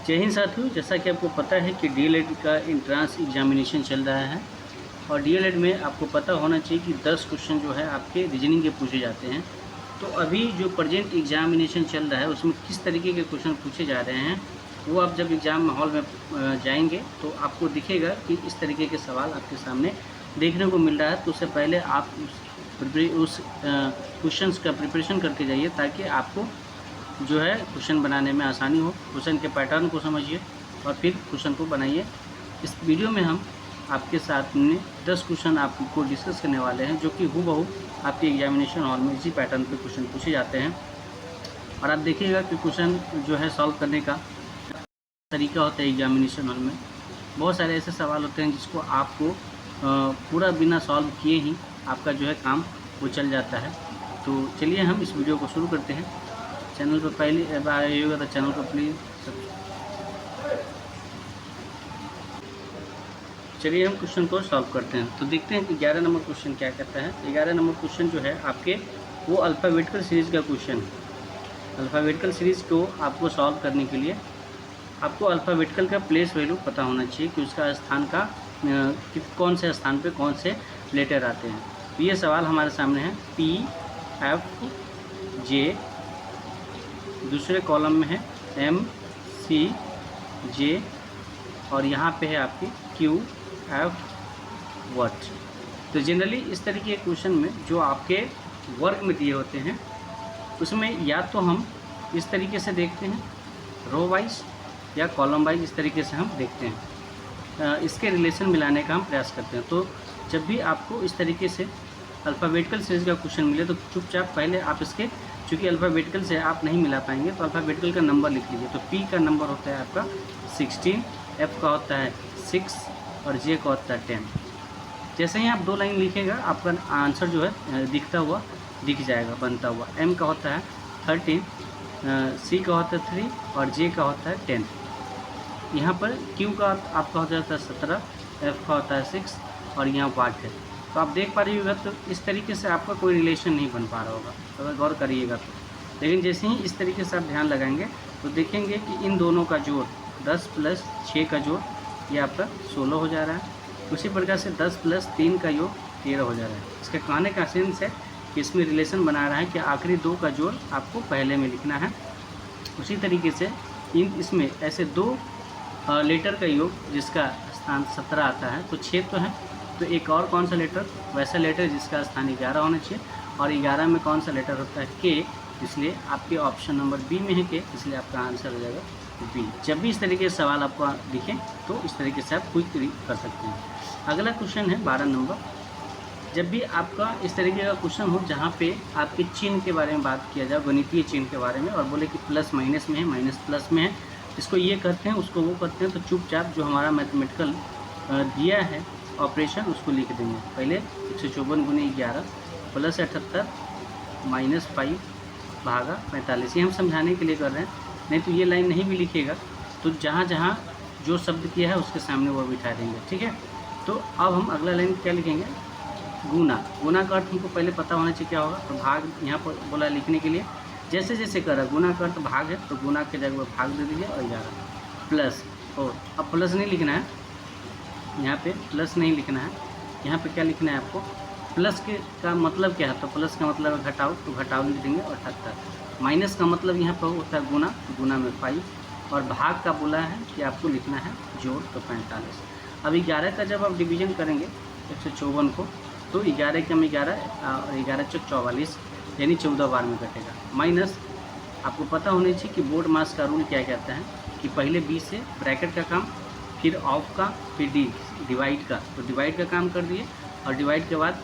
जय हिंद साथियों, जैसा कि आपको पता है कि डीएलएड का एंट्रेंस एग्जामिनेशन चल रहा है और डीएलएड में आपको पता होना चाहिए कि 10 क्वेश्चन जो है आपके रीजनिंग के पूछे जाते हैं। तो अभी जो प्रेजेंट एग्जामिनेशन चल रहा है उसमें किस तरीके के क्वेश्चन पूछे जा रहे हैं वो आप जब एग्ज़ाम हॉल में जाएंगे तो आपको दिखेगा कि इस तरीके के सवाल आपके सामने देखने को मिल रहा है। तो उससे पहले आप उस क्वेश्चंस का प्रिपरेशन करके जाइए ताकि आपको जो है क्वेश्चन बनाने में आसानी हो। क्वेश्चन के पैटर्न को समझिए और फिर क्वेश्चन को बनाइए। इस वीडियो में हम आपके साथ में 10 क्वेश्चन आपको डिस्कस करने वाले हैं जो कि हूबहू आपके एग्जामिनेशन हॉल में इसी पैटर्न पे क्वेश्चन पूछे जाते हैं। और आप देखिएगा कि क्वेश्चन जो है सॉल्व करने का तरीका होता है एग्जामिनेशन हॉल में। बहुत सारे ऐसे सवाल होते हैं जिसको आपको पूरा बिना सॉल्व किए ही आपका जो है काम वो चल जाता है। तो चलिए हम इस वीडियो को शुरू करते हैं। चैनल पर पहली बार आए होगा तो चैनल को प्लीज़ चलिए हम क्वेश्चन को सॉल्व करते हैं। तो देखते हैं कि 11 नंबर क्वेश्चन क्या कहता है। 11 नंबर क्वेश्चन जो है आपके वो अल्फ़ाबेटिकल सीरीज़ का क्वेश्चन है। अल्फ़ाबेटिकल सीरीज़ को आपको सॉल्व करने के लिए आपको अल्फ़ाबेटिकल का प्लेस वैल्यू पता होना चाहिए कि उसका स्थान का कौन से स्थान पे कौन से लेटर आते हैं। तो ये सवाल हमारे सामने है P F J, दूसरे कॉलम में है M C J और यहाँ पे है आपकी Q F what। तो जनरली इस तरीके के क्वेश्चन में जो आपके वर्ग में दिए होते हैं उसमें या तो हम इस तरीके से देखते हैं रो वाइज या कॉलम वाइज, इस तरीके से हम देखते हैं। इसके रिलेशन मिलाने का हम प्रयास करते हैं। तो जब भी आपको इस तरीके से अल्फ़ाबेटिकल सीरीज़ का क्वेश्चन मिले तो चुपचाप पहले आप इसके, चूँकि अल्फ़ाबेटिकल से आप नहीं मिला पाएंगे तो अल्फ़ाबेटिकल का नंबर लिख लीजिए। तो P का नंबर होता है आपका 16, F का होता है 6 और J का होता है 10। जैसे ही आप 2 लाइन लिखेगा आपका आंसर जो है दिखता हुआ दिख जाएगा, बनता हुआ। M का होता है 13, C का होता है 3 और J का होता है 10। यहाँ पर Q का आपका हो जाता है 17, F का होता है 6 और यहाँ वाट है। तो आप देख पा रही होगा तो इस तरीके से आपका कोई रिलेशन नहीं बन पा रहा होगा अगर गौर करिएगा तो। लेकिन जैसे ही इस तरीके से आप ध्यान लगाएंगे तो देखेंगे कि इन दोनों का जोड़ 10 + 6 का जोड़ ये आपका 16 हो जा रहा है। उसी प्रकार से 10 + 3 का योग 13 हो जा रहा है। इसके कहने का सेंस है कि इसमें रिलेशन बना रहा है कि आखिरी 2 का जोड़ आपको पहले में लिखना है। उसी तरीके से इसमें ऐसे 2 लेटर का योग जिसका स्थान 17 आता है तो 6 तो है, तो एक और कौन सा लेटर, वैसा लेटर जिसका स्थान 11 होना चाहिए। और 11 में कौन सा लेटर होता है K, इसलिए आपके ऑप्शन नंबर बी में है K, इसलिए आपका आंसर हो जाएगा बी। जब भी इस तरीके से सवाल आपको दिखे तो इस तरीके से आप क्विक कर सकते हैं। अगला क्वेश्चन है 12 नंबर। जब भी आपका इस तरीके का क्वेश्चन हो जहाँ पे आपके चिन्ह के बारे में बात किया जाए, गणितीय चिन्ह के बारे में, और बोले कि प्लस माइनस में है, माइनस प्लस में है, इसको ये करते हैं उसको वो करते हैं, तो चुपचाप जो हमारा मैथमेटिकल दिया है ऑपरेशन उसको लिख देंगे। पहले 154 × 11 + 78 - 5 भागा 45। ये हम समझाने के लिए कर रहे हैं, नहीं तो ये लाइन नहीं भी लिखेगा तो जहाँ जहाँ जो शब्द किया है उसके सामने वो बिठा देंगे, ठीक है। तो अब हम अगला लाइन क्या लिखेंगे, गुना। गुना का अर्थ हमको पहले पता होना चाहिए क्या होगा। तो भाग यहाँ पर बोला लिखने के लिए, जैसे जैसे करा गुना का अर्थ भाग है तो गुना के जगह भाग दे दीजिए और 11 प्लस। और अब प्लस नहीं लिखना है, यहाँ पे प्लस नहीं लिखना है, यहाँ पे क्या लिखना है आपको, प्लस के का मतलब क्या है, तो प्लस का मतलब है घटाओ, तो घटाओ लिख देंगे 78। माइनस का मतलब यहाँ पर होता है गुना, गुना में 5, और भाग का बोला है कि आपको लिखना है जोड़, तो 45। अब 11 का जब आप डिवीजन करेंगे 154 को तो 11 के हम 11 और 11 × 44 यानी 14 बार में कटेगा। माइनस आपको पता होना चाहिए कि बोर्ड मास का रूल क्या कहता है कि पहले बी से ब्रैकेट का काम, फिर ऑफ का, फिर डिवाइड का। तो डिवाइड का काम कर दिए और डिवाइड के बाद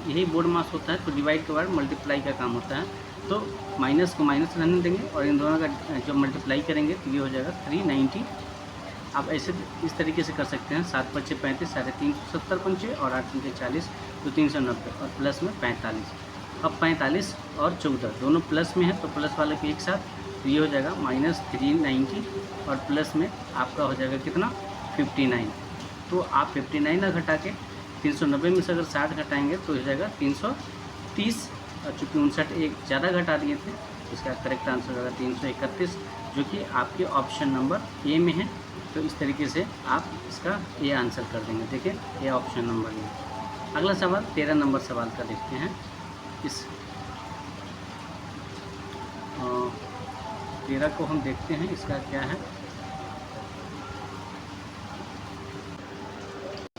यही बोर्ड मास होता है, तो डिवाइड के बाद मल्टीप्लाई का काम होता है। तो माइनस को माइनस रहने देंगे और इन दोनों का जब मल्टीप्लाई करेंगे तो ये हो जाएगा 390। आप ऐसे इस तरीके से कर सकते हैं, 7 × 5 = 35, 370 पंचे और 8 × 40 तो 390 और प्लस में 45। अब 45 और 14 दोनों प्लस में है तो प्लस वाले के एक साथ, तो ये हो जाएगा -390 और प्लस में आपका हो जाएगा कितना 59। तो आप 59 ना घटा के 390 में से अगर 60 घटाएंगे तो हो जाएगा 330, और चूँकि 59 एक ज़्यादा घटा दिए थे इसका करेक्ट आंसर होगा 331। जो कि आपके ऑप्शन नंबर ए में है। तो इस तरीके से आप इसका ए आंसर कर देंगे। देखिए ए ऑप्शन नंबर ए। अगला सवाल 13 नंबर सवाल का देखते हैं। इस 13 को हम देखते हैं, इसका क्या है।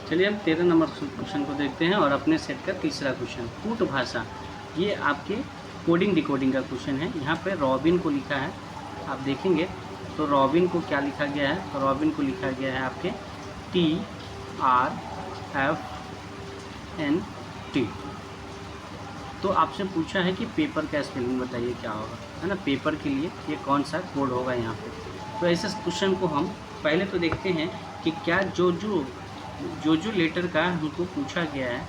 चलिए हम 13 नंबर क्वेश्चन को देखते हैं और अपने सेट का तीसरा क्वेश्चन, कूट भाषा। ये आपके कोडिंग डिकोडिंग का क्वेश्चन है। यहाँ पे रॉबिन को लिखा है, आप देखेंगे तो रॉबिन को क्या लिखा गया है, तो रॉबिन को लिखा गया है आपके TRFNT। तो आपसे पूछा है कि पेपर का स्पेलिंग बताइए क्या होगा, है ना। पेपर के लिए ये कौन सा कोड होगा यहाँ पे। तो ऐसे क्वेश्चन को हम पहले तो देखते हैं कि क्या जो लेटर का हमको पूछा गया है,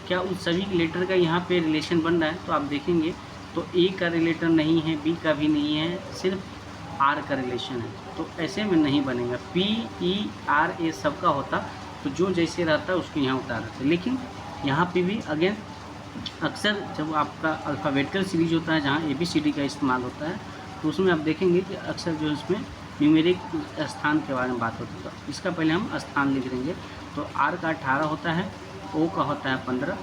क्या उन सभी लेटर का यहाँ पे रिलेशन बन रहा है। तो आप देखेंगे तो ए का रिलेटर नहीं है, बी का भी नहीं है, सिर्फ आर का रिलेशन है। तो ऐसे में नहीं बनेगा। PERA सबका होता तो जो जैसे रहता उसको यहाँ उतार रहता। लेकिन यहाँ पे भी अगेन अक्सर जब आपका अल्फ़ाबेटिकल सीरीज होता है जहाँ ABCD का इस्तेमाल होता है, तो उसमें आप देखेंगे कि अक्सर जो इसमें न्यूमेरिक स्थान के बारे में बात होती है। तो इसका पहले हम स्थान लिख देंगे। तो R का 18 होता है, O का होता है 15,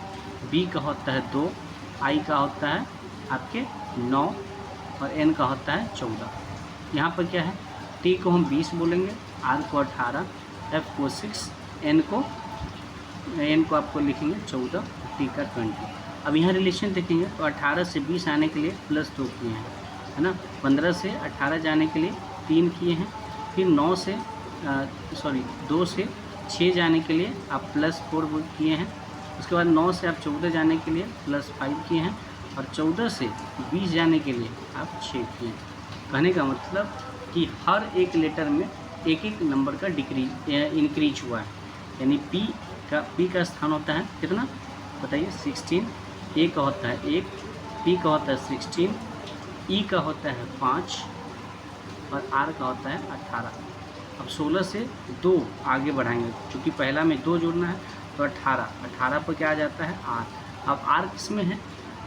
B का होता है 2, I का होता है आपके 9 और N का होता है 14। यहाँ पर क्या है, T को हम 20 बोलेंगे, R को 18, F को 6, N को आपको लिखेंगे 14, T का 20। अब यहाँ रिलेशन देखेंगे तो 18 से 20 आने के लिए +2 किए हैं, है ना। 15 से 18 जाने के लिए 3 किए हैं। फिर 2 से 6 जाने के लिए आप +4 किए हैं। उसके बाद 9 से आप 14 जाने के लिए +5 किए हैं और 14 से 20 जाने के लिए आप 6 किए हैं। कहने का मतलब कि हर एक लेटर में एक एक नंबर का इंक्रीज हुआ है। यानी P का स्थान होता है कितना बताइए, 16, A का होता है 1, P का होता है 16, E का होता है 5 और R का होता है 18। अब 16 से 2 आगे बढ़ाएंगे, क्योंकि पहला में 2 जोड़ना है तो 18 पर क्या आ जाता है R। अब R किस में है,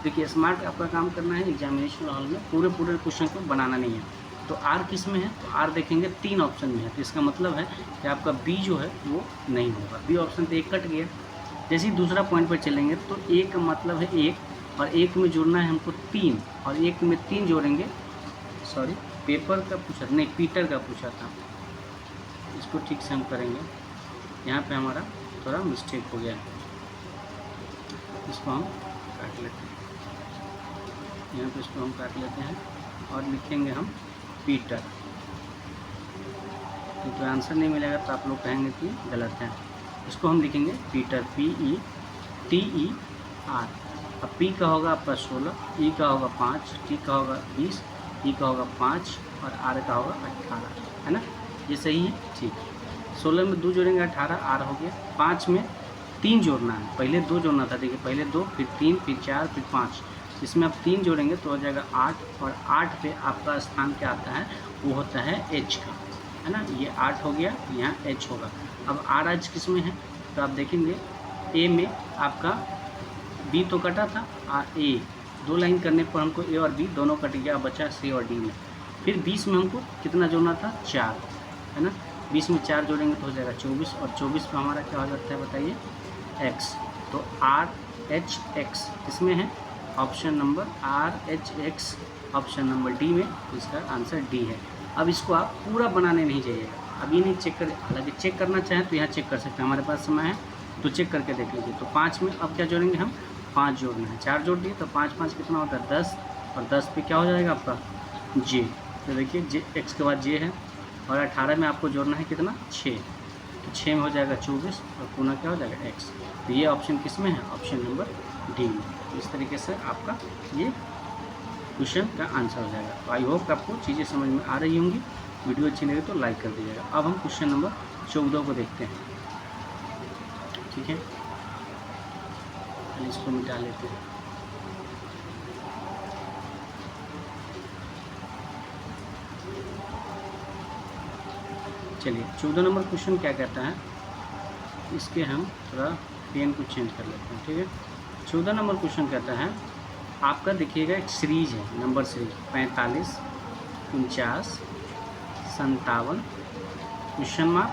देखिए स्मार्ट आपका काम करना है एग्जामिनेशन हॉल में, पूरे क्वेश्चन को बनाना नहीं है। तो R किस में है, तो R देखेंगे 3 ऑप्शन में है। तो इसका मतलब है कि आपका B जो है वो नहीं होगा। B ऑप्शन तो 1 कट गया। जैसे ही दूसरा पॉइंट पर चलेंगे तो A का मतलब है 1 और 1 में जोड़ना है हमको 3 और 1 में 3 जोड़ेंगे। सॉरी, पेपर का पूछा नहीं, पीटर का पूछा था। इसको ठीक से हम करेंगे। यहाँ पे हमारा थोड़ा मिस्टेक हो गया है, इसको हम काट लेते हैं। यहाँ पे इसको हम काट लेते हैं और लिखेंगे हम पीटर। तो आंसर नहीं मिलेगा तो आप लोग कहेंगे कि गलत है। इसको हम लिखेंगे पीटर, PETER। अब P का होगा आपका 16, E का होगा 5, T का होगा 20, E का होगा 5 और R का होगा 18, है ना। ये सही है, ठीक है। 16 में 2 जोड़ेंगे 18, R हो गया। 5 में 3 जोड़ना है, पहले 2 जोड़ना था, देखिए पहले 2 फिर 3 फिर 4 फिर 5। इसमें आप 3 जोड़ेंगे तो हो जाएगा 8 और 8 पे आपका स्थान क्या आता है, वो होता है H का, है ना। ये 8 हो गया, यहाँ H होगा। अब R आज किस में है, तो आप देखेंगे A में आपका B तो कटा था, A 2 लाइन करने पर हमको A और B दोनों कट गया, बचा C और D में। फिर 20 में हमको कितना जोड़ना था, 4, है ना। 20 में 4 जोड़ेंगे तो हो जाएगा 24 और 24 पे हमारा क्या हो जाता है बताइए, X। तो RHX इसमें है option number RHX, option number D में, इसका आंसर D है। अब इसको आप पूरा बनाने नहीं जाइएगा, अब ये नहीं चेक कर, हालांकि चेक करना चाहें तो यहाँ चेक कर सकते हैं, हमारे पास समय है तो चेक करके देख लीजिए। तो 5 में अब क्या जोड़ेंगे हम, 5 जोड़ना है, 4 जोड़ दिए तो 5 5 कितना होता है 10 और 10 पे क्या हो जाएगा आपका J। तो देखिए X के बाद J है और 18 में आपको जोड़ना है कितना 6, तो 6 में हो जाएगा 24 और पुनः क्या हो जाएगा X। तो ये ऑप्शन किस में है, ऑप्शन नंबर D में। तो इस तरीके से आपका ये क्वेश्चन का आंसर हो जाएगा। तो आई होप कि आपको चीज़ें समझ में आ रही होंगी। वीडियो अच्छी लगे तो लाइक कर दीजिएगा। अब हम क्वेश्चन नंबर 14 को देखते हैं, ठीक है। इसको मिटा लेते हैं। चलिए 14 नंबर क्वेश्चन क्या कहता है, इसके हम थोड़ा पेन को चेंज कर लेते हैं, ठीक है। 14 नंबर क्वेश्चन कहता है, आपका देखिएगा एक सीरीज है, नंबर सीरीज 45, 49, 57, क्वेश्चन मार्क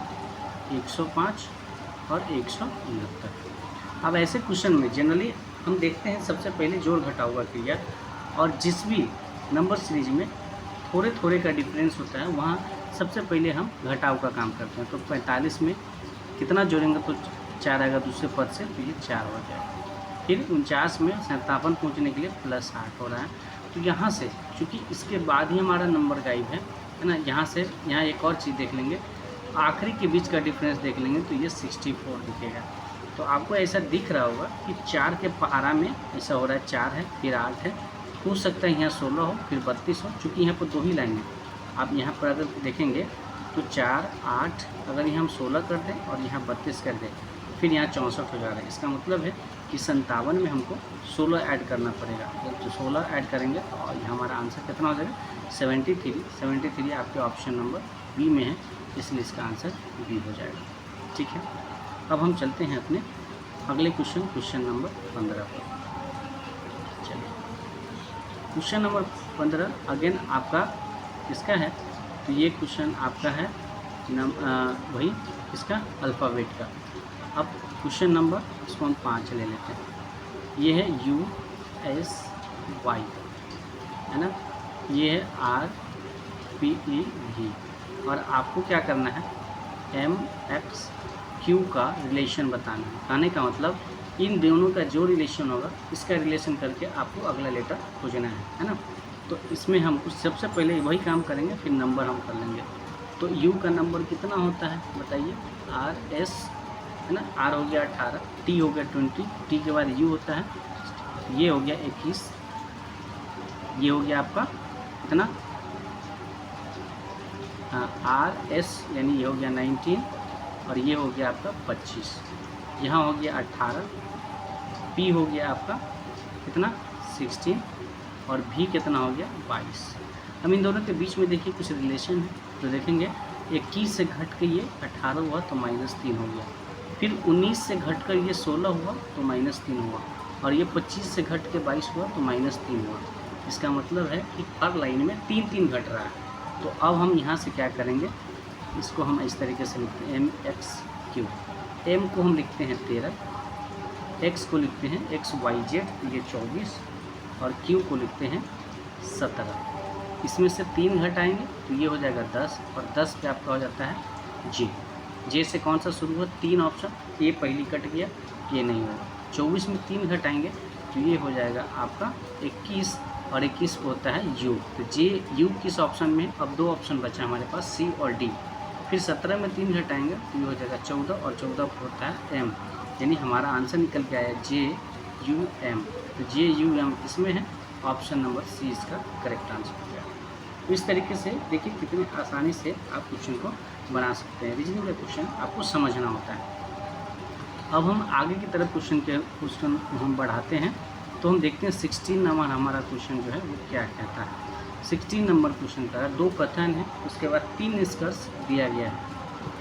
105 और 169। अब ऐसे क्वेश्चन में जनरली हम देखते हैं सबसे पहले जोड़ घटाव का क्रिया, और जिस भी नंबर सीरीज में थोड़े थोड़े का डिफरेंस होता है वहाँ सबसे पहले हम घटाव का काम करते हैं। तो 45 में कितना जोड़ेंगे तो 4 आएगा दूसरे पद से, तो ये 4 हो जाएगा। फिर 49 में 57 पहुँचने के लिए +8 हो रहा है। तो यहाँ से चूँकि इसके बाद ही हमारा नंबर गायब है ना, यहाँ से यहाँ एक और चीज़ देख लेंगे, आखिरी के बीच का डिफरेंस देख लेंगे तो ये 64 दिखेगा। तो आपको ऐसा दिख रहा होगा कि 4 के पहाड़ा में ऐसा हो रहा है, 4 है फिर 8 है, हो सकता है यहाँ 16 हो फिर 32 हो, चूँकि यहाँ पर 2 ही लाइन है। आप यहाँ पर अगर देखेंगे तो 4, 8, अगर यहाँ हम 16 कर दें और यहाँ 32 कर दें, फिर यहाँ 64 हो जा रहा है। इसका मतलब है कि 57 में हमको 16 ऐड करना पड़ेगा। जब 16 ऐड करेंगे तो यहाँ हमारा आंसर कितना हो जाएगा, 73। 73 आपके ऑप्शन नंबर बी में है, इसलिए इसका आंसर बी हो जाएगा। ठीक है, अब हम चलते हैं अपने अगले क्वेश्चन नंबर 15 पर। चलिए, क्वेश्चन नंबर 15 अगेन आपका किसका है, तो ये क्वेश्चन आपका है वही इसका अल्फ़ाबेट का। अब क्वेश्चन नंबर इसको हम 5 ले लेते हैं। ये है USY, है ना, ये है RPEV, और आपको क्या करना है, MXQ का रिलेशन बताना है। कहने का मतलब इन दोनों का जो रिलेशन होगा इसका रिलेशन करके आपको अगला लेटर खोजना है ना। तो इसमें हम सबसे पहले वही काम करेंगे, फिर नंबर हम कर लेंगे। तो U का नंबर कितना होता है बताइए, RS, है ना, R हो गया 18, T हो गया 20, T के बाद U होता है, ये हो गया 21, ये हो गया आपका कितना RS, यानी ये हो गया 19, और ये हो गया आपका 25, यहाँ हो गया 18, P हो गया आपका कितना 16, और V कितना हो गया 22। हम इन दोनों के बीच में देखिए कुछ रिलेशन है, तो देखेंगे 21 से घट के ये 18 हुआ तो -3 हो गया, फिर 19 से घट कर ये 16 हुआ तो -3 हुआ, और ये 25 से घट के 22 हुआ तो -3 हुआ। इसका मतलब है कि हर लाइन में 3-3 घट रहा है। तो अब हम यहाँ से क्या करेंगे, इसको हम इस तरीके से लिखते हैं MXQ। M को हम लिखते हैं 13, X को लिखते हैं XYZ, ये 24, और Q को लिखते हैं 17। इसमें से 3 घटाएंगे तो ये हो जाएगा 10, और 10 पे आपका हो जाता है J। J से कौन सा शुरू हुआ, 3 ऑप्शन, ये पहली कट गया, ये नहीं होगा। 24 में 3 घटाएंगे तो ये हो जाएगा आपका 21, और 21 को होता है U। तो U किस ऑप्शन में, अब 2 ऑप्शन बचा हमारे पास, C और D। फिर 17 में 3 घटाएंगे तो ये हो जाएगा 14, और 14 को होता है M, यानी हमारा आंसर निकल के आया JUM। तो JUM इसमें है, ऑप्शन नंबर C इसका करेक्ट आंसर हो गया। तो इस तरीके से देखिए कितनी आसानी से आप क्वेश्चन को बना सकते हैं। रीजनिंग का क्वेश्चन आपको समझना होता है। अब हम आगे की तरफ क्वेश्चन हम बढ़ाते हैं, तो हम देखते हैं 16 नंबर हमारा क्वेश्चन जो है वो क्या कहता है। 16 नंबर क्वेश्चन का 2 कथन है, उसके बाद 3 निष्कर्ष दिया गया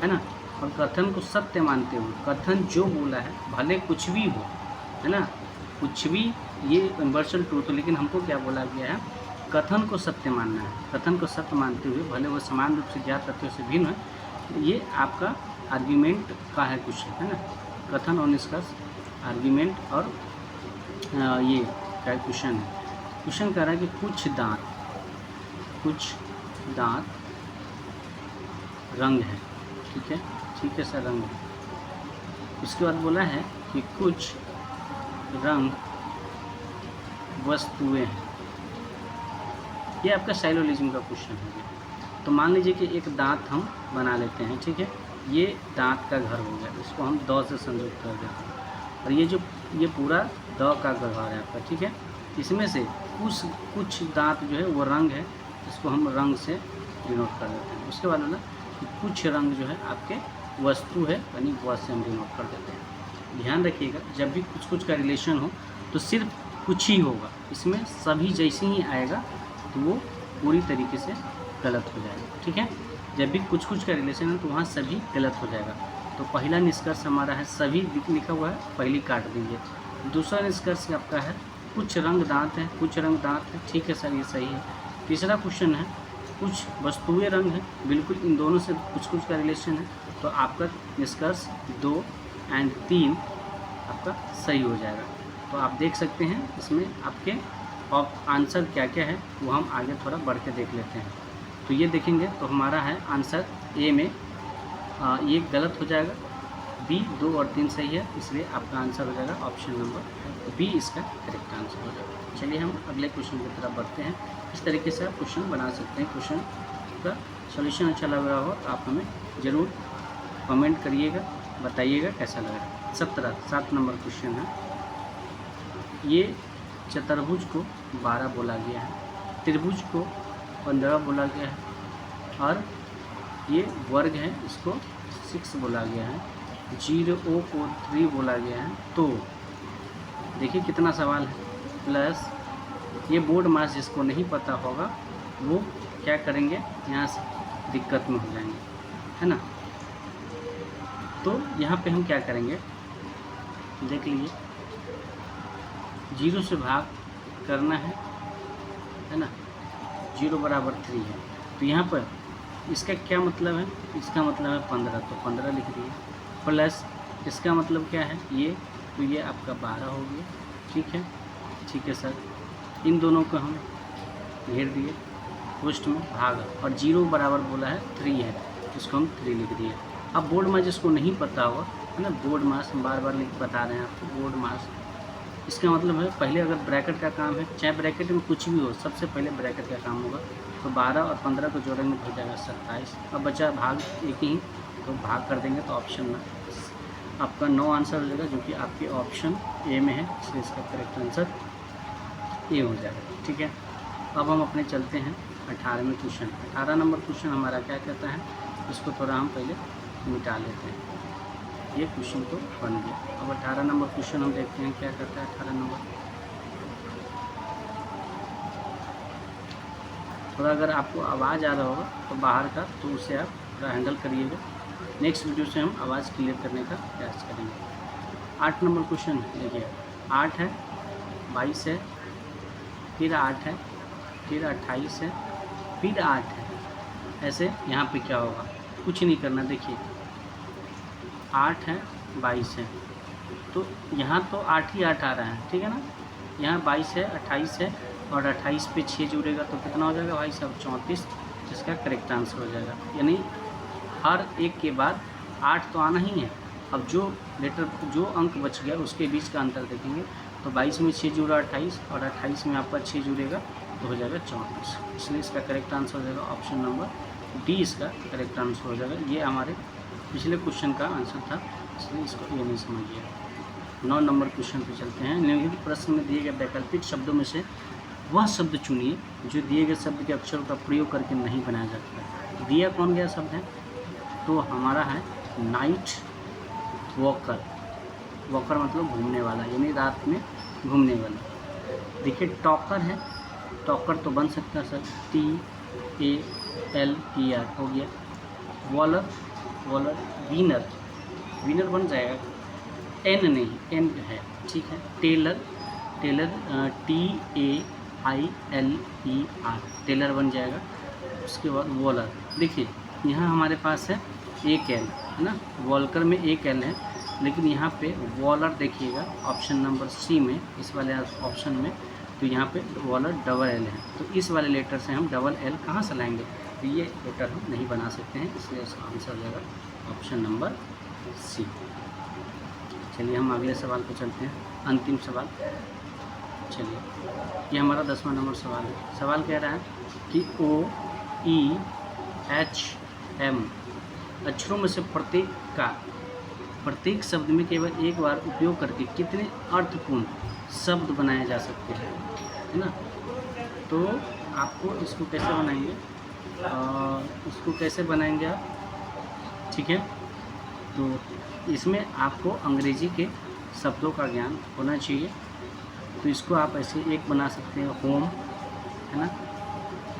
है ना, और कथन को सत्य मानते हुए, कथन जो बोला है भले कुछ भी हो, है ना, कुछ भी, ये यूनिवर्सल ट्रूथ, लेकिन हमको क्या बोला गया है, कथन को सत्य मानना है। कथन को सत्य मानते हुए भले वो समान रूप से ज्ञात तथ्यों से भिन्न है, ये आपका आर्ग्यूमेंट का है क्वेश्चन, है ना, कथन और निष्कर्ष, आर्ग्यूमेंट, और ये क्या क्वेश्चन है। क्वेश्चन कह रहा है कि कुछ दांत रंग है, ठीक है सर, रंग है। उसके बाद बोला है कि कुछ रंग वस्तुएं हैं। ये आपका साइलोलिज्म का क्वेश्चन हो गया। तो मान लीजिए कि एक दांत हम बना लेते हैं, ठीक है, ये दांत का घर हो गया, इसको हम द से संयुक्त कर देते हैं, और ये पूरा द का घर है आपका, ठीक है। इसमें से कुछ दांत जो है वो रंग है, इसको हम रंग से डिनोट कर देते हैं। उसके बाद बोला कि कुछ रंग जो है आपके वस्तु है, यानी वह से हम डिनोट कर देते हैं। ध्यान रखिएगा, जब भी कुछ का रिलेशन हो तो सिर्फ कुछ ही होगा, इसमें सभी जैसे ही आएगा तो वो पूरी तरीके से गलत हो जाएगा, ठीक है। जब भी कुछ का रिलेशन है तो वहाँ सभी गलत हो जाएगा। तो पहला निष्कर्ष हमारा है सभी लिखा हुआ है, पहली काट दीजिए। दूसरा निष्कर्ष आपका है कुछ रंग दांत है, कुछ रंग दांत है, ठीक है सर, ये सही है। तीसरा क्वेश्चन है कुछ वस्तुएं रंग हैं, बिल्कुल इन दोनों से कुछ कुछ का रिलेशन है, तो आपका निष्कर्ष 2 एंड 3 आपका सही हो जाएगा। तो आप देख सकते हैं इसमें आपके आंसर क्या क्या है, वो हम आगे थोड़ा बढ़ के देख लेते हैं। तो ये देखेंगे तो हमारा है आंसर ए में ये गलत हो जाएगा, बी 2 और 3 सही है, इसलिए आपका आंसर हो जाएगा ऑप्शन नंबर बी, इसका करेक्ट आंसर हो जाएगा। चलिए हम अगले क्वेश्चन की तरफ बढ़ते हैं। इस तरीके से आप क्वेश्चन बना सकते हैं। क्वेश्चन का सॉल्यूशन अच्छा लग रहा हो तो आप हमें ज़रूर कमेंट करिएगा, बताइएगा कैसा लग रहा है। 7 नंबर क्वेश्चन है। ये चतुर्भुज को 12 बोला गया है, त्रिभुज को 15 बोला गया है, और ये वर्ग है, इसको 6 बोला गया है, 0 को 3 बोला गया है। तो देखिए कितना सवाल है, प्लस ये बोर्ड मास जिसको नहीं पता होगा वो क्या करेंगे, यहाँ से दिक्कत में हो जाएंगे, है ना। तो यहाँ पे हम क्या करेंगे, देख लीजिए 0 से भाग करना है ना, 0 बराबर 3 है। तो यहाँ पर इसका क्या मतलब है, इसका मतलब है 15, तो 15 लिख दिए, प्लस इसका मतलब क्या है ये, तो ये आपका 12 हो गया। ठीक है सर, इन दोनों को हम घेर दिए पोस्ट में भाग, और 0 बराबर बोला है 3 है, इसको हम 3 लिख दिए। अब बोर्ड मास जिसको नहीं पता होगा, है ना, बोर्ड मास हम बार बार लिख बता रहे हैं आपको, बोर्ड मास इसका मतलब है पहले अगर ब्रैकेट का काम है, चाहे ब्रैकेट में कुछ भी हो, सबसे पहले ब्रैकेट का काम होगा। तो 12 और 15 को जोड़ेंगे तो हो जाएगा 27। अब बचा भाग एक ही, तो भाग कर देंगे तो ऑप्शन में आपका 9 आंसर हो जाएगा, जो कि आपके ऑप्शन ए में है, इसलिए इसका करेक्ट आंसर ए हो जाएगा। ठीक है, अब हम अपने चलते हैं 18वें क्वेश्चन। 18 नंबर क्वेश्चन हमारा क्या कहता है, इसको थोड़ा हम पहले मिटा लेते हैं। ये क्वेश्चन तो बन गया। अब 18 नंबर क्वेश्चन हम देखते हैं क्या करता है। 18 नंबर थोड़ा अगर आपको आवाज़ आ रहा होगा तो बाहर का, तो उसे आप थोड़ा हैंडल करिएगा। नेक्स्ट वीडियो से हम आवाज़ क्लियर करने का प्रयास करेंगे। 8 नंबर क्वेश्चन देखिए, 8 है, 22 है, फिर 8 है, फिर 28 है, फिर 8 है। ऐसे यहाँ पे क्या होगा, कुछ नहीं करना। देखिए 8 है, 22 है, तो यहाँ तो 8 ही 8 आ रहा है, ठीक है ना। यहाँ 22 है, 28 है, और 28 पे 6 जुड़ेगा तो कितना हो जाएगा भाई साहब, 34, जिसका करेक्ट आंसर हो जाएगा। यानी हर एक के बाद 8 तो आना ही है। अब जो लेटर, जो अंक बच गया उसके बीच का अंतर देखेंगे, तो 22 में 6 जुड़ा 28, और 28 में आपका 6 जुड़ेगा तो हो जाएगा 34। इसलिए इसका करेक्ट आंसर हो जाएगा ऑप्शन नंबर डी, इसका करेक्ट आंसर हो जाएगा। ये हमारे पिछले क्वेश्चन का आंसर था, इसलिए इसको ये नहीं समझिए। 9 नंबर क्वेश्चन पे चलते हैं। निम्नलिखित प्रश्न में दिए गए वैकल्पिक शब्दों में से वह शब्द चुनिए जो दिए गए शब्द के अक्षरों का प्रयोग करके नहीं बनाया जाता है। दिया कौन गया शब्द है, तो हमारा है नाइट वॉकर। वॉकर मतलब घूमने वाला, यानी रात में घूमने वाला। देखिए टॉकर है, टॉकर तो बन सकता है सर, TALER हो गया। वॉलर, वॉलर, विनर, विनर बन जाएगा, एन नहीं, एन है, ठीक है। टेलर, टेलर TAILER, टेलर बन जाएगा। उसके बाद वॉलर, देखिए यहाँ हमारे पास है एक एल, है ना, वॉलकर में एक एल है, लेकिन यहाँ पे वॉलर देखिएगा ऑप्शन नंबर सी में, इस वाले ऑप्शन में, तो यहाँ पे वॉलर डबल एल है, तो इस वाले लेटर से हम डबल एल कहाँ से लाएंगे, तो ये लेटर हम नहीं बना सकते हैं, इसलिए इसका आंसर हो जाएगा ऑप्शन नंबर सी। चलिए हम अगले सवाल पर चलते हैं, अंतिम सवाल। चलिए ये हमारा 10वां नंबर सवाल है। सवाल कह रहा है कि OEHM अक्षरों में से प्रत्येक का प्रत्येक शब्द में केवल एक बार उपयोग करके कितने अर्थपूर्ण शब्द बनाए जा सकते हैं, है ना। तो आपको इसको कैसे बनाएंगे, इसको कैसे बनाएंगे आप, ठीक है। तो इसमें आपको अंग्रेजी के शब्दों का ज्ञान होना चाहिए। तो इसको आप ऐसे एक बना सकते हैं, होम, है ना,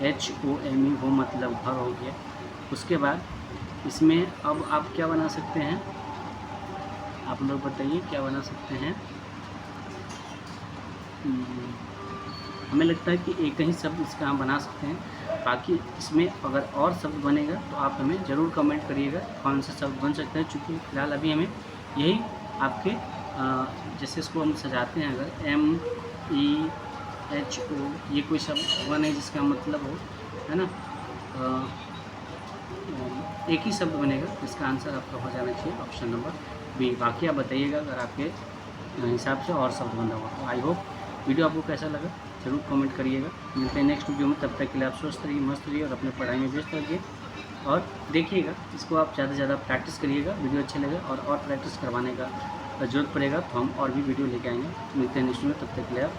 HOME, होम मतलब घर हो गया। उसके बाद इसमें अब आप क्या बना सकते हैं, आप लोग बताइए क्या बना सकते हैं। हमें लगता है कि एक ही शब्द इसका हम बना सकते हैं। बाकी इसमें अगर और शब्द बनेगा तो आप हमें ज़रूर कमेंट करिएगा कौन सा शब्द बन सकता है, चूँकि फ़िलहाल अभी हमें यही आपके जैसे इसको हम सजाते हैं, अगर MEHO ये कोई शब्द बने जिसका मतलब हो, है ना, एक ही शब्द बनेगा, इसका आंसर आपका हो जाना चाहिए ऑप्शन नंबर बी। बाकी आप बताइएगा अगर आपके हिसाब से और शब्द बना हुआ। तो आई होप वीडियो आपको कैसा लगा ज़रूर कमेंट करिएगा। मिलते हैं नेक्स्ट वीडियो में, तब तक के लिए आप स्वस्थ रहिए, मस्त रहिए और अपने पढ़ाई में व्यस्त रहिए। और देखिएगा इसको आप ज़्यादा से ज़्यादा प्रैक्टिस करिएगा, वीडियो अच्छे लगे और प्रैक्टिस करवाने का ज़रूरत पड़ेगा तो हम और भी वीडियो लेके आएंगे। मिलते हैं नेक्स्ट में, तब तक के लिए आप